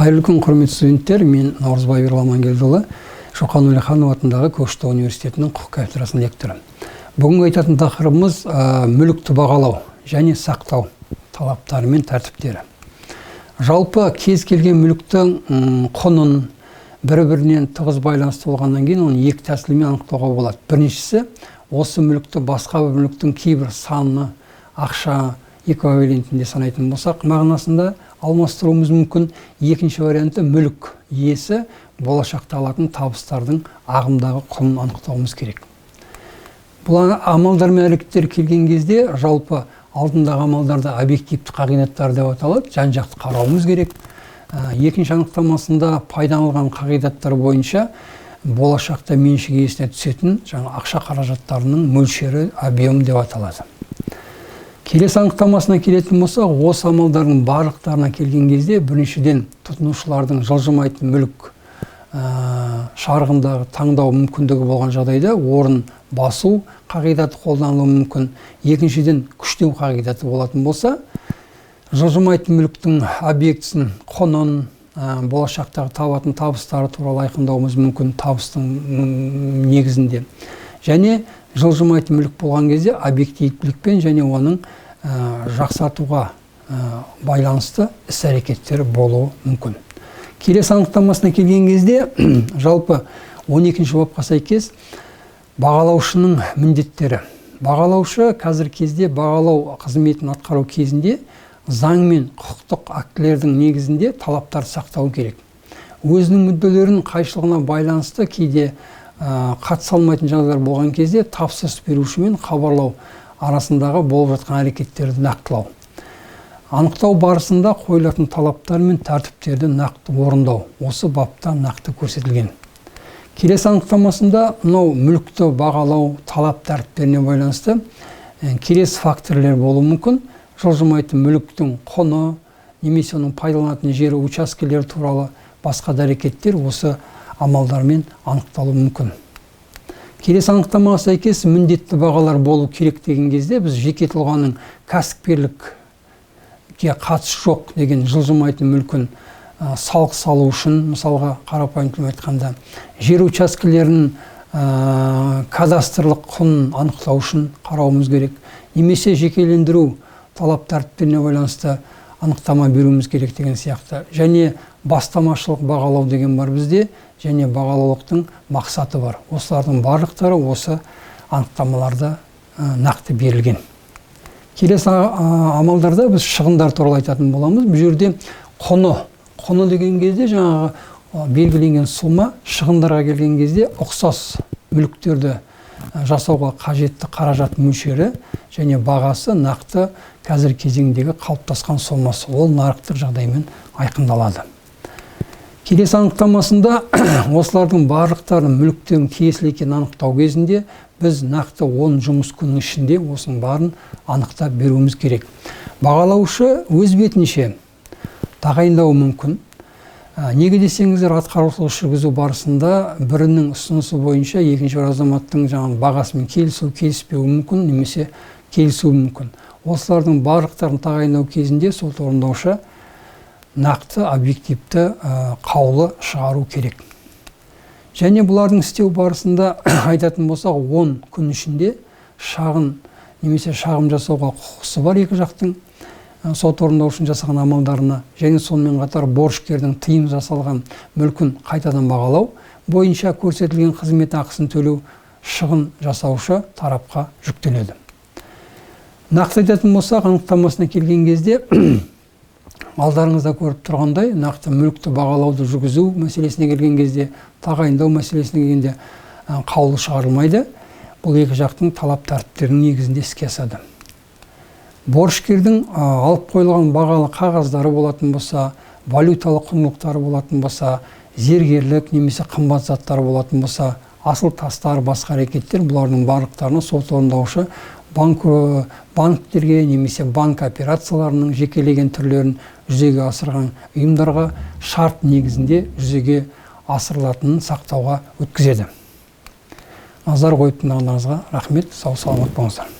Қайырлы күн, құрметті студенттер. Мен Наурызбай Ерламангелдіұлы, Шоқан Уәлиханов атындағы Көкшетау университетінің құқық кафедрасының лекторы. Бүгінгі айтатын тақырыбымыз мүлікті бағалау және сақтау талаптары мен тәртіптері. Жалпы кез келген мүліктің құнын бір-бірінен тығыз байланысты болғаннан кейін оны екі тәсілмен анықтауға болады. Біріншісі, осы мүлікті басқа бір мүліктің кейбір саны, ақша эквивалентінде санайтын болсақ, мағынасында алмастыруымыз мүмкін. Екінші варианты, мүлік иесі болашақта алатын табыстардың ағымдағы құнын анықтауымыз керек. Бұл амалдар мен әрекеттер келген кезде жалпы алдындағы амалдарды объективті қағидаттар деп аталады, жан-жақты қарауымыз керек. Екінші анықтамасында пайдаланылған қағидаттар бойынша болашақта меншік иесіне түсетін ақша қаражаттарының мөлшері, объем деп аталады. Келесі анықтамасына келетін болсақ, осы амалдардың барлықтарына келген кезде біріншіден тұтынушылардың жылжымайтын мүлік шарғындағы таңдау мүмкіндігі болған жағдайда орын басу қағидаты қолданылуы мүмкін. Екіншіден күштеу қағидаты болатын болса, жылжымайтын мүліктің объектісін, құнын, болашақтағы табатын табыстары туралы айқындауымыз мүмкін табыстың негізінде. Және жылжымайтын мүлік болған кезде объективтілікпен және оның жақсартуға байланысты іс-әрекеттері болуы мүмкін. Келесі анықтамасына келген кезде жалпы 12-ші бапқа сәйкес бағалаушының міндеттері. Бағалаушы қазір кезде бағалау қызметін атқару кезінде заң мен құқықтық актілердің негізінде талаптар сақтау керек. Өзінің мүдделерінің қайшылығына байланысты кейде қатыса алмайтын жағдайлар болған кезде тапсырыс беруші мен хабарлау арасындағы болып жатқан әрекеттерді нақтылау. Анықтау барысында қойылатын талаптар мен тәртіптерді нақты орындау. Осы бапта нақты көрсетілген. Келесі анықтамасында мынау мүлікті бағалау талап тәртіптеріне байланысты келесі факторлар болуы мүмкін. Жылжымайтын мүліктің құны, немесе оның пайдаланатын жері, учаскелер туралы басқа да әрекеттер осы амалдармен анықталуы мүмкін. Келесі анықтамаға сәйкес міндетті бағалар болу керек деген кезде біз жеке тұлғаның кәсіпкерлікке қатысы жоқ деген жылжымайтын мүлкін салық салу үшін, мысалға қарапайым тілмен айтқанда, жер учаскелерінің кадастрлық құнын анықтау үшін қарауымыз керек. Немесе жекелендіру талап тәртіптеріне байланысты анықтама беруіміз керек деген сияқты. Және бастамашылық бағалау деген бар бізде, және бағалаулықтың мақсаты бар. Осылардың барлықтары осы анықтамаларда нақты берілген. Келесі амалдарда біз шығындар туралы айтатын боламыз. Бұл жерде құны деген кезде жаңағы белгіленген сума, шығындарға келген кезде ұқсас мүліктерді жасауға қажетті қаражат мөлшері және бағасы нақты қазір кезеңдегі қалыптасқан сомасы, ол нарықтық жағдаймен айқындалады. Келесі анықтамасында осылардың барлықтарын мүліктердің тиесілі екенін анықтау кезінде біз нақты 10 жұмыс күнінің ішінде осының барын анықтап беруіміз керек. Бағалаушы өз бетінше тағайындауы мүмкін. Неге десеңіздер, атқарушылық жүргізу барысында бірінің ұсынысы бойынша екінші бір азаматтың бағасымен келіспеуі мүмкін, немесе келісуі мүмкін. Осылардың барлықтарын тағайындау кезінде сот орындаушы нақты объективті қаулы шығару керек. Және бұлардың істеу барысында айтатын болсақ, 10 күн ішінде шағын немесе шағым жасауға құқысы бар екі жақтың сот орындаушының жасаған амалдарына, және сонымен қатар борышкердің тыйым жасалған мүлкін қайтадан бағалау бойынша көрсетілген қызмет ақысын төлеу шығын жасаушы тарапқа жүктеледі. Нақты айтатын болсақ, анықтамасына келген кезде алдарыңызда көріп тұрғандай, нақты мүлікті бағалауды жүргізу мәселесіне келген кезде, тағайындау мәселесіне келгенде қаулы шығарылмайды. Бұл екі жақтың талап тәртіптерінің негізінде іске асады. Борышкердің алып қойылған бағалы қағаздары болатын болса, валюталық құндылықтары болатын болса, зергерлік немесе қымбат заттары болатын болса, асыл тастар, басқа әрекеттер, бұлардың барлықтарына сот орындаушы банктерге немесе банк операцияларының жекелеген түрлерін жүзеге асырған ұйымдарға шарт негізінде жүзеге асырылатынын сақтауға өткізеді. Назар қойып тыңдағандарыңызға рахмет, сау саламат болыңыздар.